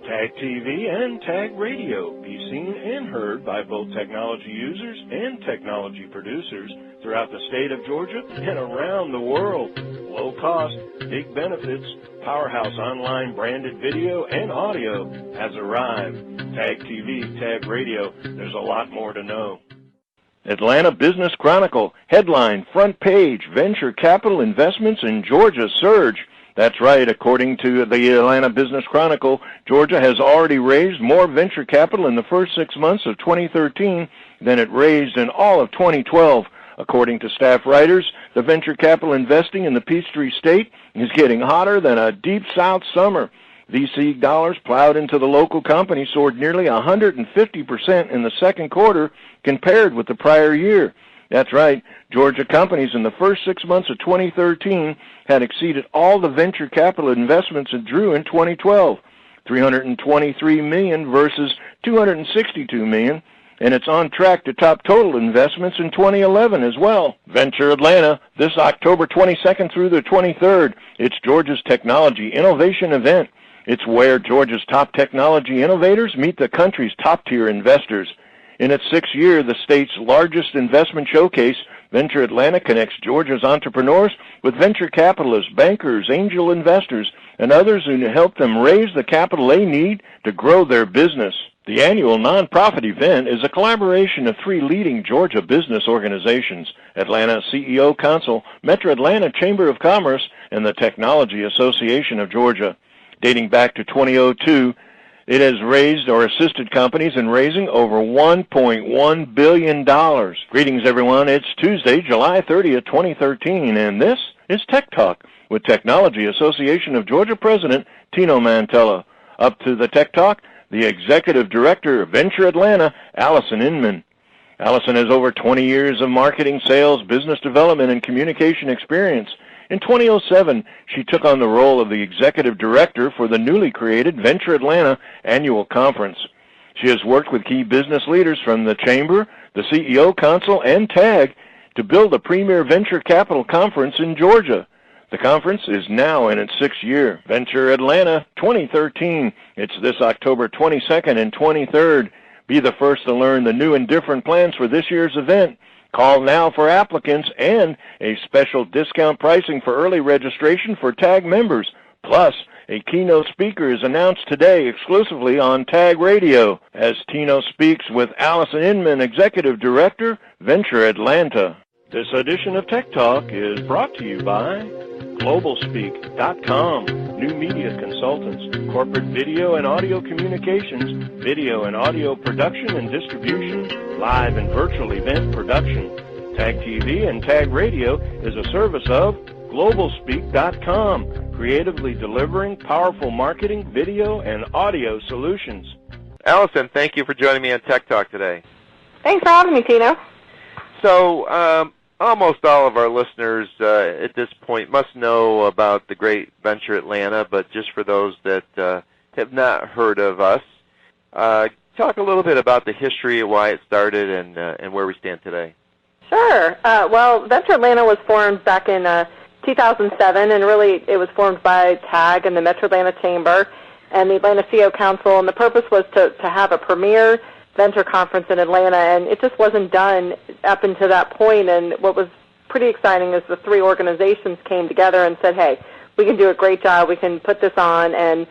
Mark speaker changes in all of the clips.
Speaker 1: Tag TV and Tag Radio. Be seen and heard by both technology users and technology producers throughout the state of Georgia and around the world. Low cost, big benefits, powerhouse online branded video and audio has arrived. Tag TV, Tag Radio, there's a lot more to know. Atlanta Business Chronicle, headline, front page, venture capital investments in Georgia surge. That's right. According to the Atlanta Business Chronicle, Georgia has already raised more venture capital in the first 6 months of 2013 than it raised in all of 2012. According to staff writers, the venture capital investing in the Peachtree State is getting hotter than a deep South summer. VC dollars plowed into the local company soared nearly 150% in the second quarter compared with the prior year. That's right. Georgia companies in the first 6 months of 2013 had exceeded all the venture capital investments it drew in 2012, $323 million versus $262 million, and it's on track to top total investments in 2011 as well. Venture Atlanta, this October 22nd through the 23rd. It's Georgia's technology innovation event. It's where Georgia's top technology innovators meet the country's top-tier investors. In its sixth year, the state's largest investment showcase, Venture Atlanta connects Georgia's entrepreneurs with venture capitalists, bankers, angel investors, and others who help them raise the capital they need to grow their business. The annual nonprofit event is a collaboration of three leading Georgia business organizations, Atlanta CEO Council, Metro Atlanta Chamber of Commerce, and the Technology Association of Georgia. Dating back to 2002, it has raised or assisted companies in raising over $1.1 billion. Greetings, everyone. It's Tuesday, July 30th, 2013, and this is Tech Talk with Technology Association of Georgia President Tino Mantella. Up to the Tech Talk, the Executive Director of Venture Atlanta, Allyson Eman. Allyson has over 20 years of marketing, sales, business development, and communication experience. In 2007, she took on the role of the Executive Director for the newly created Venture Atlanta Annual Conference. She has worked with key business leaders from the Chamber, the CEO Council, and TAG to build a premier venture capital conference in Georgia. The conference is now in its sixth year. Venture Atlanta 2013. It's this October 22nd and 23rd. Be the first to learn the new and different plans for this year's event. Call now for applicants and a special discount pricing for early registration for TAG members. Plus, a keynote speaker is announced today exclusively on TAG Radio as Tino speaks with Allyson Eman, Executive Director, Venture Atlanta. This edition of Tech Talk is brought to you by GlobalSpeak.com, new media consultants, corporate video and audio communications, video and audio production and distribution, live and virtual event production. Tag TV and Tag Radio is a service of GlobalSpeak.com, creatively delivering powerful marketing, video, and audio solutions.
Speaker 2: Allyson, thank you for joining me on Tech Talk today.
Speaker 3: Thanks for having me, Tino.
Speaker 2: So, almost all of our listeners at this point must know about the great Venture Atlanta, but just for those that have not heard of us, talk a little bit about the history of why it started and where we stand today.
Speaker 3: Sure. Well, Venture Atlanta was formed back in 2007, and really it was formed by TAG and the Metro Atlanta Chamber and the Atlanta CEO Council, and the purpose was to have a premier venture conference in Atlanta, and it just wasn't done up until that point. And what was pretty exciting is the three organizations came together and said, hey, we can do a great job, we can put this on and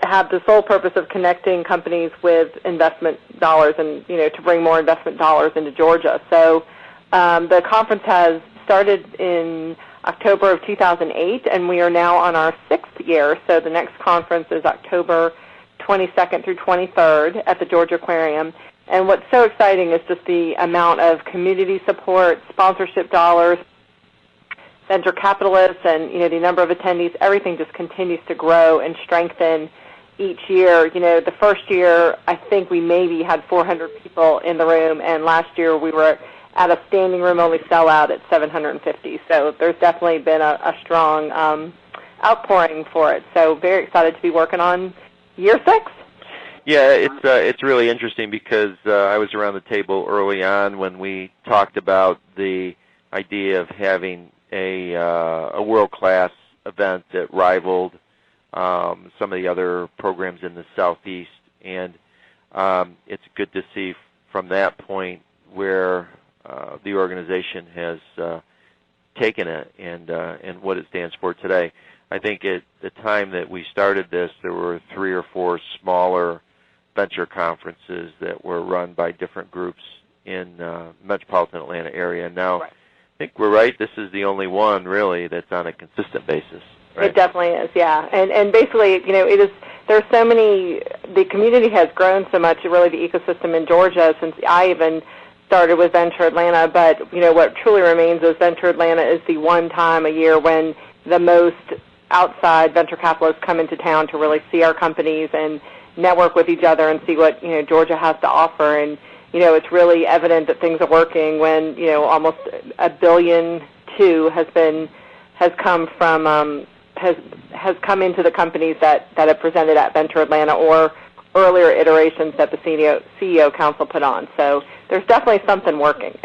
Speaker 3: have the sole purpose of connecting companies with investment dollars and, to bring more investment dollars into Georgia. So the conference has started in October of 2008, and we are now on our sixth year. So the next conference is October 22nd through 23rd at the Georgia Aquarium. And what's so exciting is just the amount of community support, sponsorship dollars, venture capitalists, and the number of attendees. Everything just continues to grow and strengthen each year. The first year, I think we maybe had 400 people in the room, and last year we were at a standing room only sellout at 750. So there's definitely been a strong outpouring for it. So very excited to be working on Year 6?
Speaker 2: Yeah, it's really interesting because I was around the table early on when we talked about the idea of having a world-class event that rivaled some of the other programs in the Southeast. And it's good to see from that point where the organization has taken it and what it stands for today. I think at the time that we started this, there were 3 or 4 smaller venture conferences that were run by different groups in metropolitan Atlanta area. Now, right. I think we're right. This is the only one, really, that's on a consistent basis. Right?
Speaker 3: It definitely is, yeah. And basically, it is. There's so many. The community has grown so much. Really, the ecosystem in Georgia since I even started with Venture Atlanta. But what truly remains is Venture Atlanta is the one time a year when the most outside venture capitalists come into town to really see our companies and network with each other and see what Georgia has to offer. And it's really evident that things are working when almost $1.2 billion has come into the companies that have presented at Venture Atlanta or earlier iterations that the CEO Council put on. So there's definitely something working.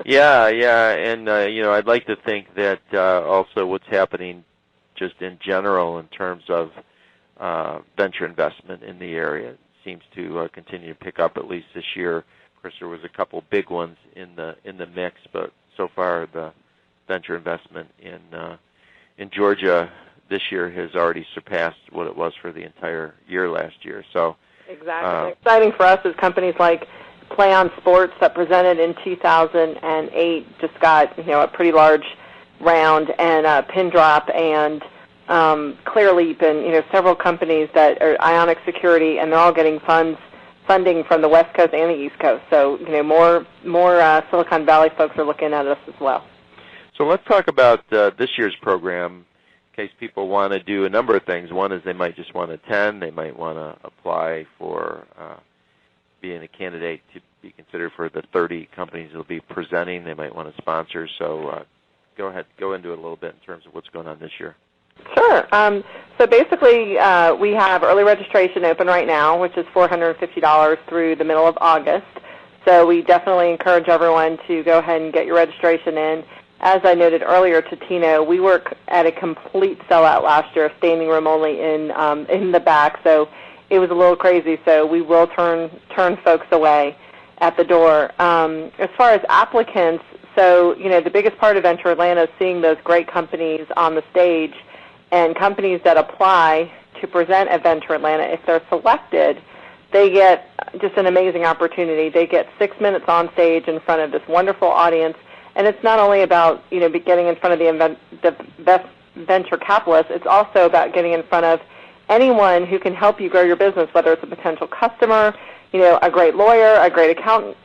Speaker 2: Yeah, and I'd like to think that also what's happening just in general in terms of venture investment in the area seems to continue to pick up at least this year. Of course, there was a couple big ones in the mix, but so far the venture investment in Georgia this year has already surpassed what it was for the entire year last year. So
Speaker 3: exactly. Exciting for us is companies like Play on Sports that presented in 2008 just got a pretty large round, and Pindrop and Clearleap and several companies that are Ionic Security, and they're all getting funding from the West Coast and the East Coast. So more Silicon Valley folks are looking at us as well.
Speaker 2: So let's talk about this year's program. In case people want to do a number of things. One is they might just want to attend. They might want to apply for being a candidate to be considered for the 30 companies that will be presenting. They might want to sponsor. So go ahead, go into it a little bit in terms of what's going on this year.
Speaker 3: Sure. So basically, we have early registration open right now, which is $450 through the middle of August. So we definitely encourage everyone to go ahead and get your registration in. As I noted earlier to Tino, we work at a complete sellout last year, standing room only in the back. So it was a little crazy. So we will turn folks away at the door. As far as applicants, so the biggest part of Venture Atlanta is seeing those great companies on the stage, and companies that apply to present at Venture Atlanta, if they're selected, they get just an amazing opportunity. They get 6 minutes on stage in front of this wonderful audience. And it's not only about getting in front of the best venture capitalists. It's also about getting in front of anyone who can help you grow your business, whether it's a potential customer, a great lawyer, a great accountant,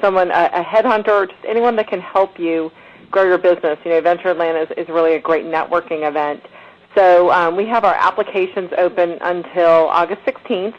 Speaker 3: someone, a headhunter, just anyone that can help you grow your business. Venture Atlanta is really a great networking event. So we have our applications open until August 16th.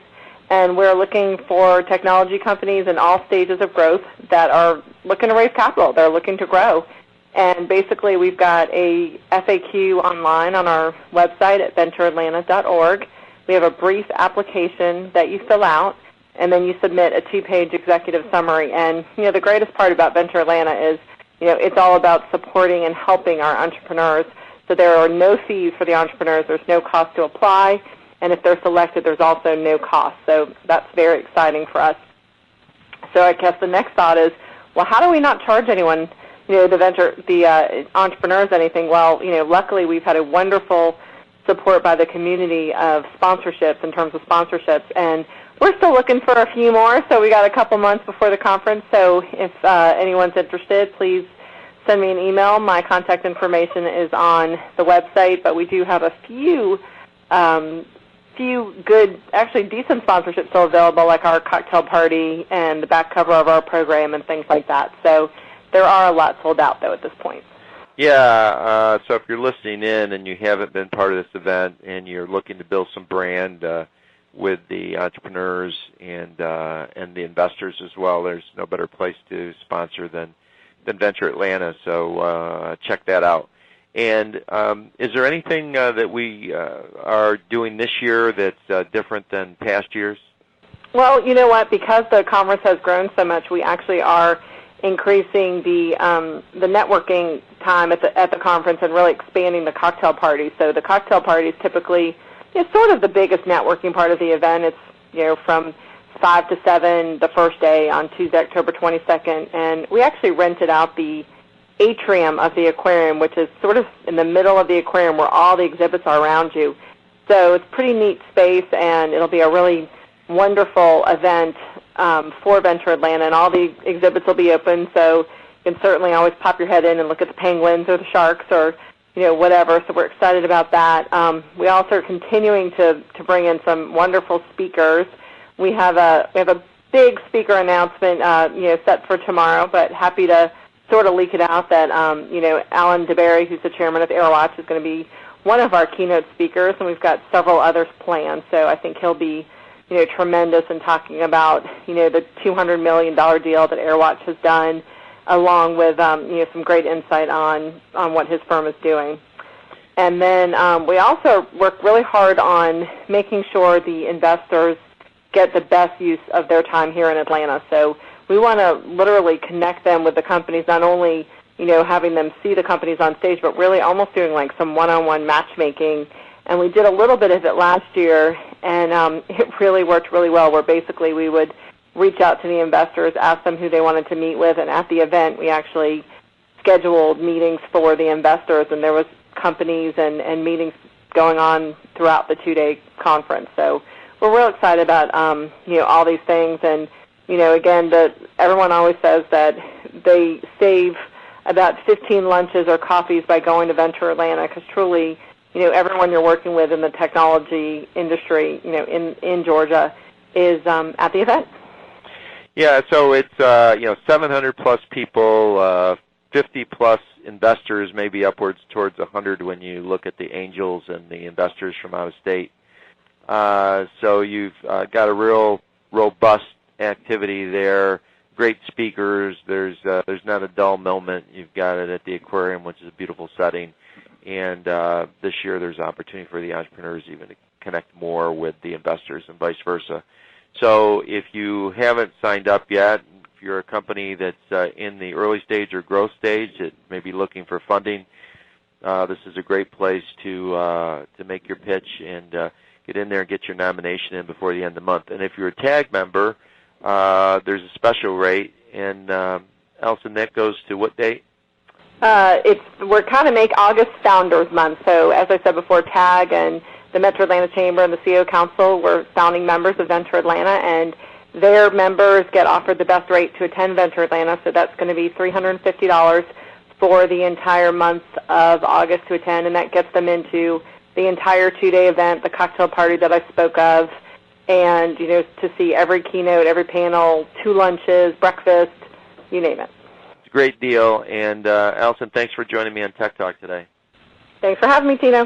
Speaker 3: And we're looking for technology companies in all stages of growth that are looking to raise capital. They're looking to grow. And basically, we've got a FAQ online on our website at ventureatlanta.org. We have a brief application that you fill out, and then you submit a 2-page executive summary. And, the greatest part about Venture Atlanta is, it's all about supporting and helping our entrepreneurs. So there are no fees for the entrepreneurs. There's no cost to apply. And if they're selected, there's also no cost. So that's very exciting for us. So I guess the next thought is, well, how do we not charge anyone, the entrepreneurs anything? Well, luckily we've had a wonderful support by the community of sponsorships in terms of sponsorships. And we're still looking for a few more. So we got a couple months before the conference. So if anyone's interested, please send me an email. My contact information is on the website. But we do have a few good, actually decent sponsorships still available, like our cocktail party and the back cover of our program and things like that. So there are a lot sold out, though, at this point.
Speaker 2: Yeah, so if you're listening in and you haven't been part of this event and you're looking to build some brand with the entrepreneurs and the investors as well, there's no better place to sponsor than Venture Atlanta, so check that out. And is there anything that we are doing this year that's different than past years?
Speaker 3: Well, you know what? Because the conference has grown so much, we actually are increasing the networking time at the conference and really expanding the cocktail parties. So the cocktail party is typically sort of the biggest networking part of the event. It's from 5 to 7 the first day on Tuesday, October 22nd, and we actually rented out the atrium of the aquarium, which is sort of in the middle of the aquarium where all the exhibits are around you. So it's a pretty neat space, and it'll be a really wonderful event for Venture Atlanta, and all the exhibits will be open, so you can certainly always pop your head in and look at the penguins or the sharks or whatever. So we're excited about that. We also are continuing to bring in some wonderful speakers. We have a big speaker announcement set for tomorrow, but happy to sort of leak it out that Alan DeBerry, who's the chairman of AirWatch, is going to be one of our keynote speakers, and we've got several others planned. So I think he'll be tremendous in talking about the $200 million deal that AirWatch has done, along with some great insight on what his firm is doing. And then we also work really hard on making sure the investors get the best use of their time here in Atlanta. So we want to literally connect them with the companies, not only having them see the companies on stage, but really almost doing like some one-on-one matchmaking. And we did a little bit of it last year, and it really worked really well, where basically we would reach out to the investors, ask them who they wanted to meet with, and at the event we actually scheduled meetings for the investors, and there was companies and meetings going on throughout the 2-day conference. So we're real excited about all these things, and again, everyone always says that they save about 15 lunches or coffees by going to Venture Atlanta, because truly, everyone you're working with in the technology industry, in Georgia, is at the event.
Speaker 2: Yeah, so it's 700 plus people, 50 plus investors, maybe upwards towards 100 when you look at the angels and the investors from out of state. So you've got a real robust activity there. Great speakers. There's not a dull moment. You've got it at the aquarium, which is a beautiful setting. And this year there's opportunity for the entrepreneurs even to connect more with the investors and vice versa. So if you haven't signed up yet, if you're a company that's in the early stage or growth stage that may be looking for funding, this is a great place to make your pitch and get in there and get your nomination in before the end of the month. And if you're a TAG member, there's a special rate, and Allyson, that goes to what date?
Speaker 3: We're kind of make August Founders Month. So as I said before, TAG and the Metro Atlanta Chamber and the CEO Council were founding members of Venture Atlanta, and their members get offered the best rate to attend Venture Atlanta. So that's going to be $350 for the entire month of August to attend, and that gets them into the entire 2-day event, the cocktail party that I spoke of, and to see every keynote, every panel, 2 lunches, breakfast, you name it.
Speaker 2: It's a great deal. And Allyson, thanks for joining me on Tech Talk today.
Speaker 3: Thanks for having me, Tino.